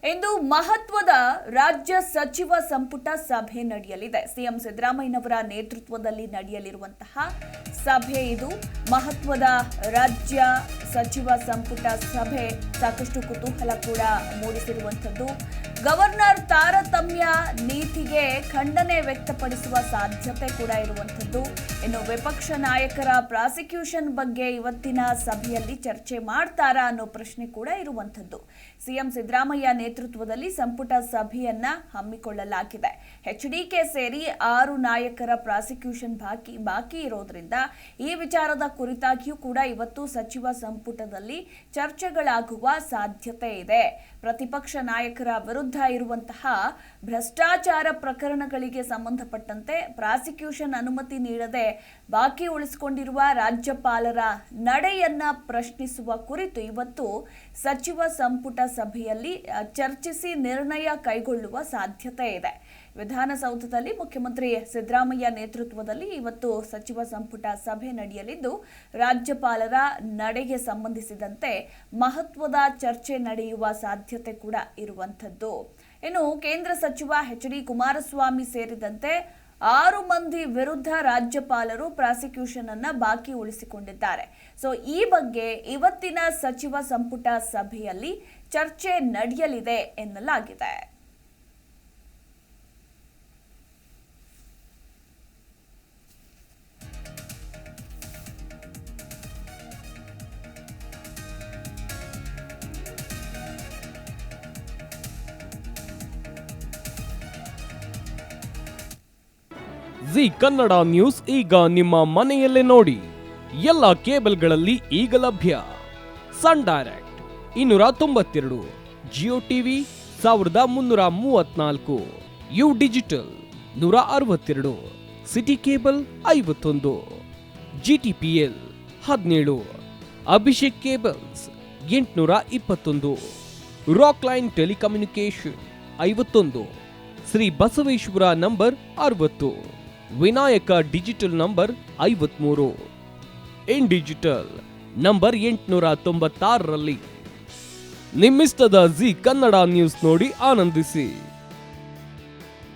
ಇಂದು ಮಹತ್ವದ ರಾಜ್ಯ ಸಚಿವ ಸಂಪುಟ ಸಭೆ ನಡೆಯಲಿದೆ. ಸಿಎಂ ಸಿದ್ದರಾಮಯ್ಯನವರ ನೇತೃತ್ವದಲ್ಲಿ ನಡೆಯಲಿರುವಂತಹ ಸಭೆ ಇದು. ಮಹತ್ವದ ರಾಜ್ಯ ಸಚಿವ ಸಂಪುಟ ಸಭೆ ಸಾಕಷ್ಟು ಕುತೂಹಲ ಕೂಡ ಮೂಡಿಸಿರುವಂಥದ್ದು. ಗವರ್ನರ್ ತಾರತಮ್ಯ ನೀತಿಗೆ ಖಂಡನೆ ವ್ಯಕ್ತಪಡಿಸುವ ಸಾಧ್ಯತೆ ಕೂಡ ಇರುವಂಥದ್ದು. ಇನ್ನು ವಿಪಕ್ಷ ನಾಯಕರ ಪ್ರಾಸಿಕ್ಯೂಷನ್ ಬಗ್ಗೆ ಇವತ್ತಿನ ಸಭೆಯಲ್ಲಿ ಚರ್ಚೆ ಮಾಡ್ತಾರಾ ಅನ್ನೋ ಪ್ರಶ್ನೆ ಕೂಡ ಇರುವಂಥದ್ದು. ಸಿಎಂ ಸಿದ್ದರಾಮಯ್ಯ ನೇತೃತ್ವದಲ್ಲಿ ಸಂಪುಟ ಸಭೆಯನ್ನ ಹಮ್ಮಿಕೊಳ್ಳಲಾಗಿದೆ. ಎಚ್ಡಿಕೆ ಸೇರಿ 6 ನಾಯಕರ ಪ್ರಾಸಿಕ್ಯೂಷನ್ ಬಾಕಿ ಇರೋದ್ರಿಂದ ಈ ವಿಚಾರದ ಕುರಿತಾಗಿಯೂ ಕೂಡ ಇವತ್ತು ಸಚಿವ ಸಂಪುಟದಲ್ಲಿ ಚರ್ಚೆಗಳಾಗುವ ಸಾಧ್ಯತೆ ಇದೆ. ಪ್ರತಿಪಕ್ಷ ನಾಯಕರ ವಿರುದ್ಧ ಇರುವಂತಹ ಭ್ರಷ್ಟಾಚಾರ ಪ್ರಕರಣಗಳಿಗೆ ಸಂಬಂಧಪಟ್ಟಂತೆ ಪ್ರಾಸಿಕ್ಯೂಷನ್ ಅನುಮತಿ ನೀಡದೆ ಬಾಕಿ ಉಳಿಸಿಕೊಂಡಿರುವ ರಾಜ್ಯಪಾಲರ ನಡೆಯನ್ನ ಪ್ರಶ್ನಿಸುವ ಕುರಿತು ಇವತ್ತು ಸಚಿವ ಸಂಪುಟ ಸಭೆಯಲ್ಲಿ ಚರ್ಚಿಸಿ ನಿರ್ಣಯ ಕೈಗೊಳ್ಳುವ ಸಾಧ್ಯತೆ ಇದೆ. ವಿಧಾನಸೌಧದಲ್ಲಿ ಮುಖ್ಯಮಂತ್ರಿ ಸಿದ್ದರಾಮಯ್ಯ ನೇತೃತ್ವದಲ್ಲಿ ಇವತ್ತು ಸಚಿವ ಸಂಪುಟ ಸಭೆ ನಡೆಯಲಿದ್ದು, ರಾಜ್ಯಪಾಲರ ನಡೆಗೆ ಸಂಬಂಧಿಸಿದಂತೆ ಮಹತ್ವದ ಚರ್ಚೆ ನಡೆಯುವ ಸಾಧ್ಯತೆ ಕೂಡ ಇರುವಂಥದ್ದು. ಇನ್ನು ಕೇಂದ್ರ ಸಚಿವ ಎಚ್.ಡಿ. ಕುಮಾರಸ್ವಾಮಿ ಸೇರಿದಂತೆ 6 ಮಂದಿ ವಿರುದ್ಧ ರಾಜ್ಯಪಾಲರು ಪ್ರಾಸಿಕ್ಯೂಷನ್ ಅನ್ನ ಬಾಕಿ ಉಳಿಸಿಕೊಂಡಿದ್ದಾರೆ. ಈ ಬಗ್ಗೆ ಇವತ್ತಿನ ಸಚಿವ ಸಂಪುಟ ಸಭೆಯಲ್ಲಿ ಚರ್ಚೆ ನಡೆಯಲಿದೆ ಎನ್ನಲಾಗಿದೆ. ಜಿ ಕನ್ನಡ ನ್ಯೂಸ್ ಈಗ ನಿಮ್ಮ ಮನೆಯಲ್ಲೇ ನೋಡಿ. ಎಲ್ಲ ಕೇಬಲ್ಗಳಲ್ಲಿ ಈಗ ಲಭ್ಯ. Sun Direct 292, Jio TV 1334, U digital 162, city cable 51, GTPL 17, Abhishek cables 821, rock line telecommunication 51, Shri Basaveshwara number 60, Vinayaka digital number 53, in digital number 896ರಲ್ಲಿ ನಿಮ್ಮಿಸ್ತದ ಜಿ ಕನ್ನಡ ನ್ಯೂಸ್ ನೋಡಿ ಆನಂದಿಸಿ.